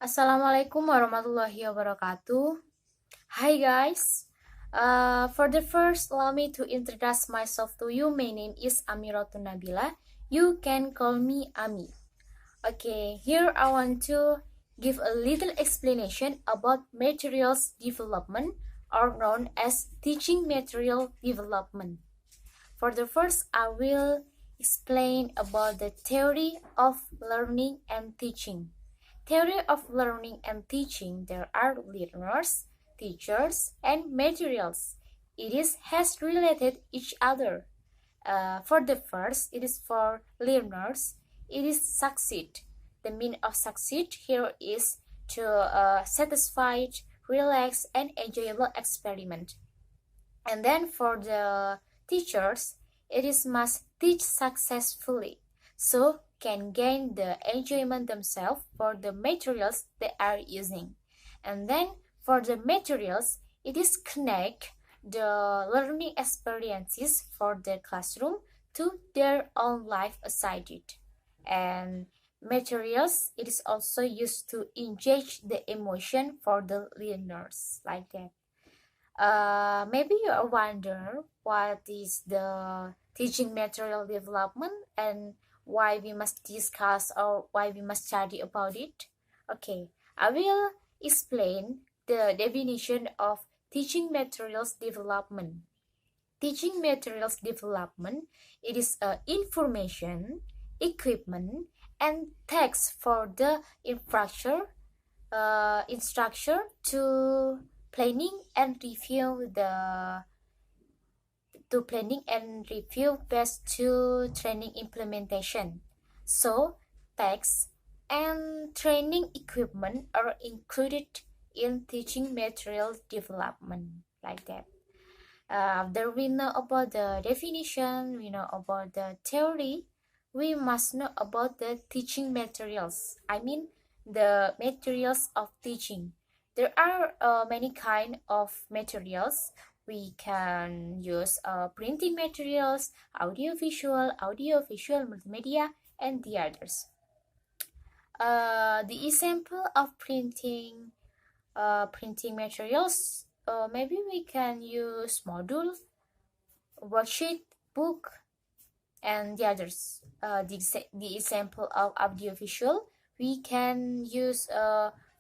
Assalamualaikum warahmatullahi wabarakatuh. Hi guys. For the first, allow me to introduce myself to you. My name is Amiratun Nabila. You can call me Ami. Okay, here I want to give a little explanation about materials development, or known as teaching material development. For the first, I will explain about the theory of learning and teaching. Theory of learning and teaching, there are learners, teachers, and materials. It is has related each other. For the first, it is for learners. It is succeed. The meaning of succeed here is to satisfied, relax, and enjoyable experiment. And then for the teachers, it is must teach successfully, so can gain the enjoyment themselves for the materials they are using. And then for the materials, it is connect the learning experiences for the classroom to their own life aside it. And materials, it is also used to engage the emotion for the learners, like that. Maybe you wonder what is the teaching material development and why we must discuss or why we must study about it. Okay, I will explain the definition of teaching materials development. Teaching materials development, it is information, equipment, and text for the instructor to planning and review the to planning and review best to training implementation. So text and training equipment are included in teaching material development, like that. After we know about the definition, we know about the theory, we must know about the teaching materials. I mean, the materials of teaching. There are many kind of materials. We can use printing materials, audiovisual multimedia, and the others. The example of printing materials, maybe we can use module, worksheet, book, and the others. The example of audiovisual, we can use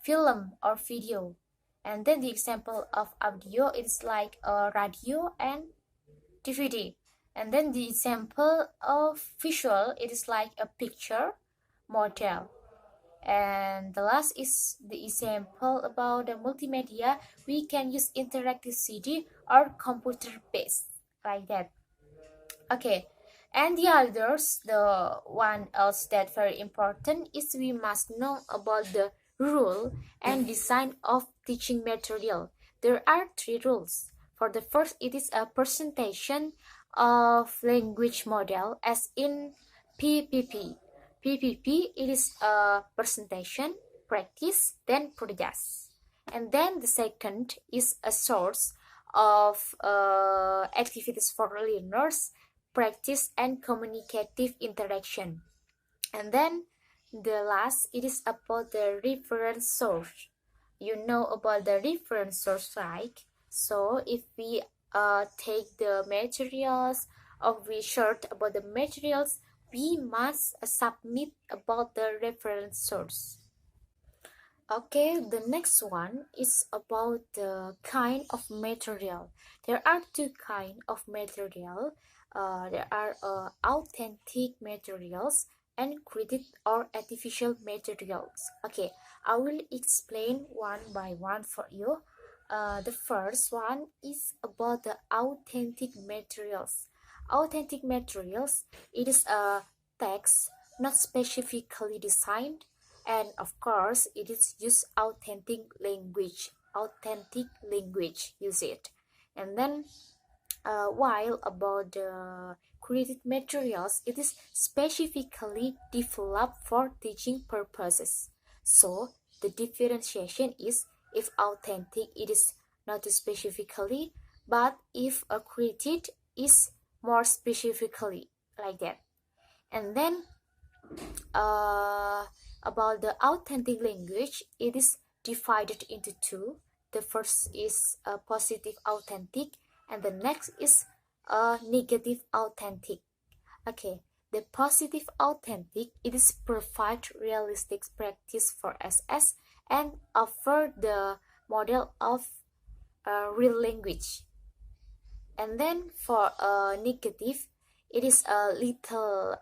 film or video. And then the example of audio is like radio and DVD. And then the example of visual, it is like a picture, model. And the last is the example about the multimedia. We can use interactive CD or computer based, like that. Okay, and the others, the one else that very important is we must know about the rule and design of teaching material. There are three rules. For the first, it is a presentation of language model, as in PPP. PPP, it is a presentation, practice, then produce. And then the second is a source of activities for learners, practice, and communicative interaction. And then the last, it is about the reference source. You know about the reference source, right? So if we take the materials or research about the materials, we must submit about the reference source. Okay, the next one is about the kind of material. There are two kind of material. There are authentic materials and created or artificial materials. Okay, I will explain one by one for you. The first one is about the authentic materials. Authentic materials, it is a text not specifically designed, and of course it is use authentic language use it. And then while about the created materials, it is specifically developed for teaching purposes. So the differentiation is, if authentic, it is not specifically, but if created is more specifically, like that. And then about the authentic language, it is divided into two. The first is a positive authentic, and the next is a negative authentic. Okay, the positive authentic, it is provide realistic practice for SS and offer the model of real language. And then for negative, it is a little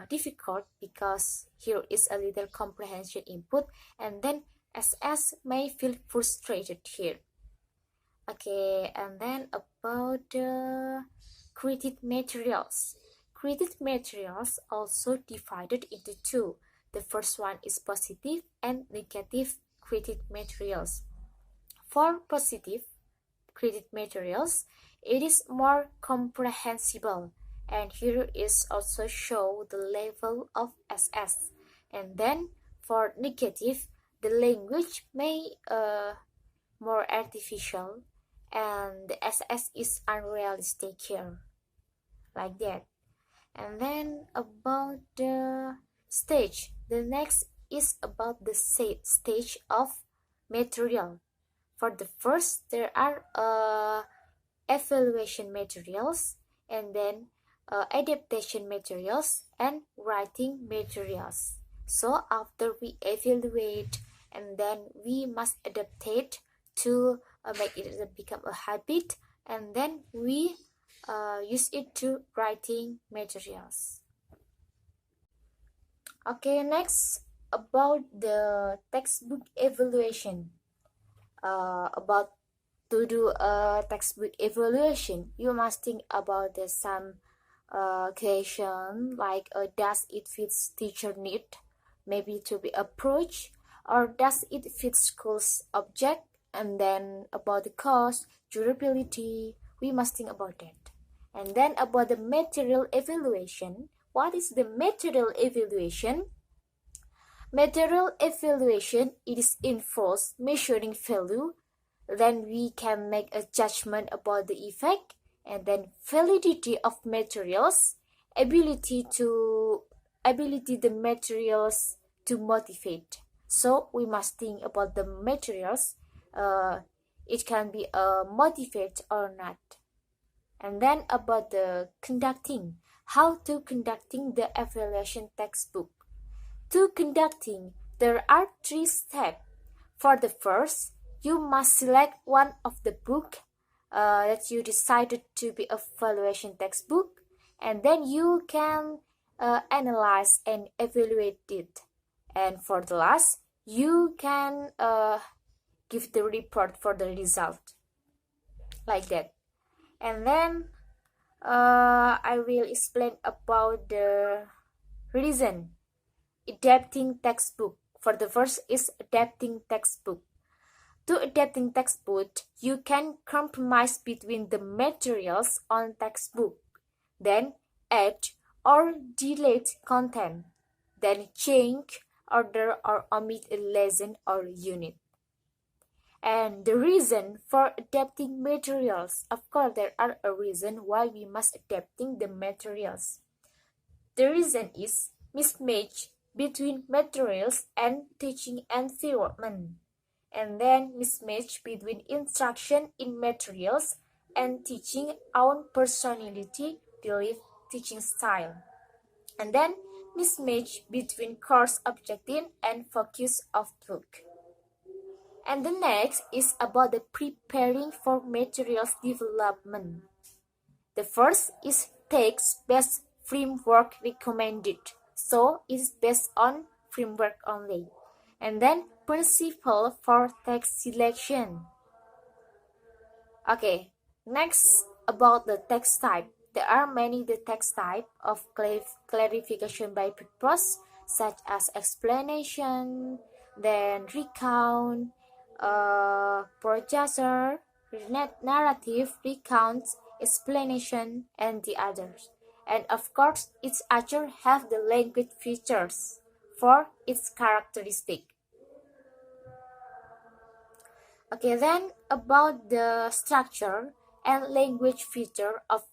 difficult because here is a little comprehension input, and then SS may feel frustrated here. Okay, and then about the created materials. Created materials also divided into two. The first one is positive and negative created materials. For positive created materials, it is more comprehensible, and here is also show the level of SS. And then for negative, the language may more artificial, and the SS is unrealistic here, like that. And then about the stage, the next is about the stage of material. For the first, there are evaluation materials, and then adaptation materials and writing materials. So after we evaluate, and then we must adapt it to make it become a habit, and then we use it to writing materials. Okay, next about the textbook evaluation. About to do a textbook evaluation, you must think about some question like does it fit teacher need, maybe to be approached, or does it fit school's object, and then about the cost, durability, we must think about that. And then about the material evaluation, what is the material evaluation? Material evaluation, it is involves measuring value, then we can make a judgment about the effect, and then validity of materials, ability the materials to motivate. So we must think about the materials, it can be a motivate or not. And then about the conducting, how to conducting the evaluation textbook. To conducting, there are 3 steps. For the first, you must select one of the book that you decided to be evaluation textbook, and then you can analyze and evaluate it. And for the last, you can give the report for the result, like that. And then I will explain about the reason adapting textbook. For the first is adapting textbook. To adapting textbook, you can compromise between the materials on textbook, then add or delete content, then change, order or omit a lesson or unit. And the reason for adapting materials, of course there are a reason why we must adapting the materials. The reason is mismatch between materials and teaching environment, and then mismatch between instruction in materials and teaching own personality, belief, teaching style, and then mismatch between course objective and focus of book. And the next is about the preparing for materials development. The first is text-based framework recommended, so it is based on framework only. And then principle for text selection. Okay, next about the text type. There are many the text type of clarification by purpose, such as explanation, then recount, processor, narrative, recounts, explanation, and the others. And of course, each other have the language features for its characteristic. Okay, then about the structure and language feature of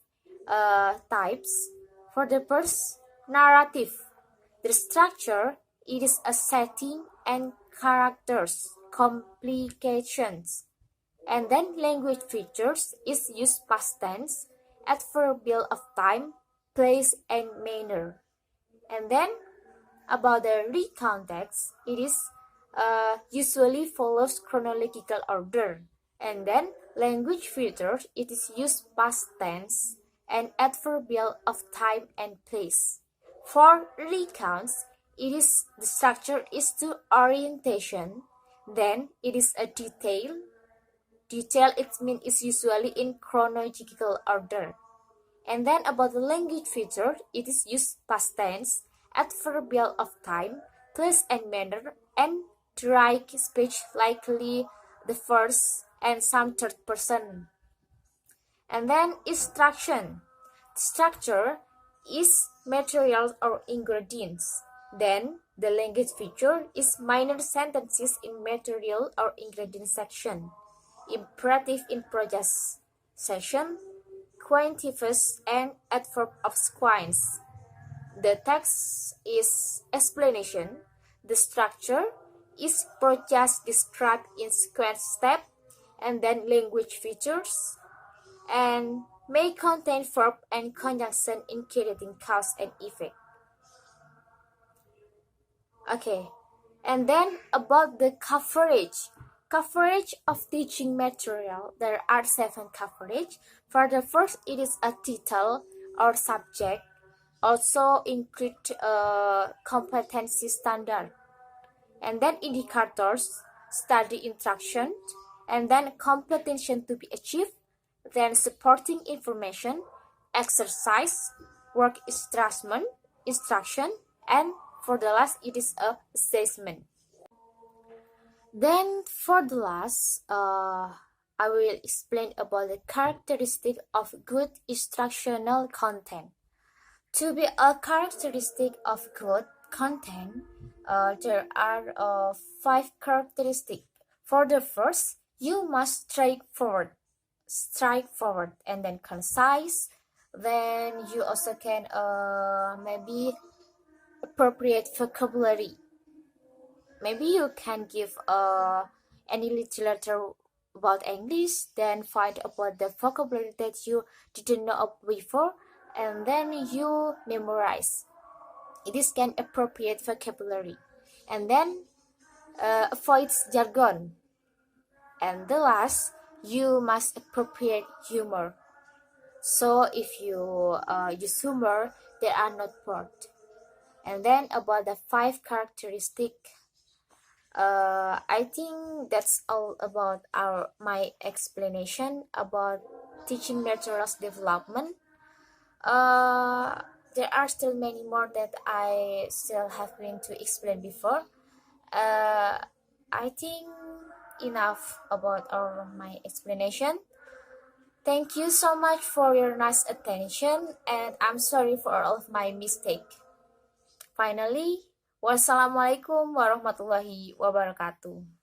types. For the first, narrative. The structure it is a setting and characters, complications. And then language features is used past tense, adverbial of time, place, and manner. And then about the recontext, it is usually follows chronological order. And then language features, it is used past tense and adverbial of time and place. For recounts, it is the structure is to orientation. Then it is a detail. Detail it means is usually in chronological order. And then about the language feature, it is used past tense, adverbial of time, place and manner, and direct speech likely the first and some third person. And then instruction. Structure is materials or ingredients. Then the language feature is minor sentences in material or ingredient section. Imperative in project section, quantifus and adverb of sequence. The text is explanation. The structure is process described in sequence step, and then language features, and may contain verb and conjunction indicating cause and effect. Okay, and then about the coverage. Coverage of teaching material. There are 7 coverage. For the first, it is a title or subject. Also include competency standard. And then indicators, study instruction, and then completion to be achieved. Then supporting information, exercise, work instruction, and for the last, it is a assessment. Then for the last, I will explain about the characteristic of good instructional content. To be a characteristic of good content, there are 5 characteristics. For the first, you must straightforward, and then concise. Then you also can maybe appropriate vocabulary. Maybe you can give any literature about English, then find about the vocabulary that you didn't know of before, and then you memorize. This can appropriate vocabulary, and then avoid jargon. And the last, you must appropriate humor. So if you use humor, they are not bored. And then about the 5 characteristic, I think that's all about my explanation about teaching materials development. There are still many more that I still have been to explain before. I think enough about my explanation. Thank you so much for your nice attention, and I'm sorry for all of my mistake. Finally, wassalamualaikum warahmatullahi wabarakatuh.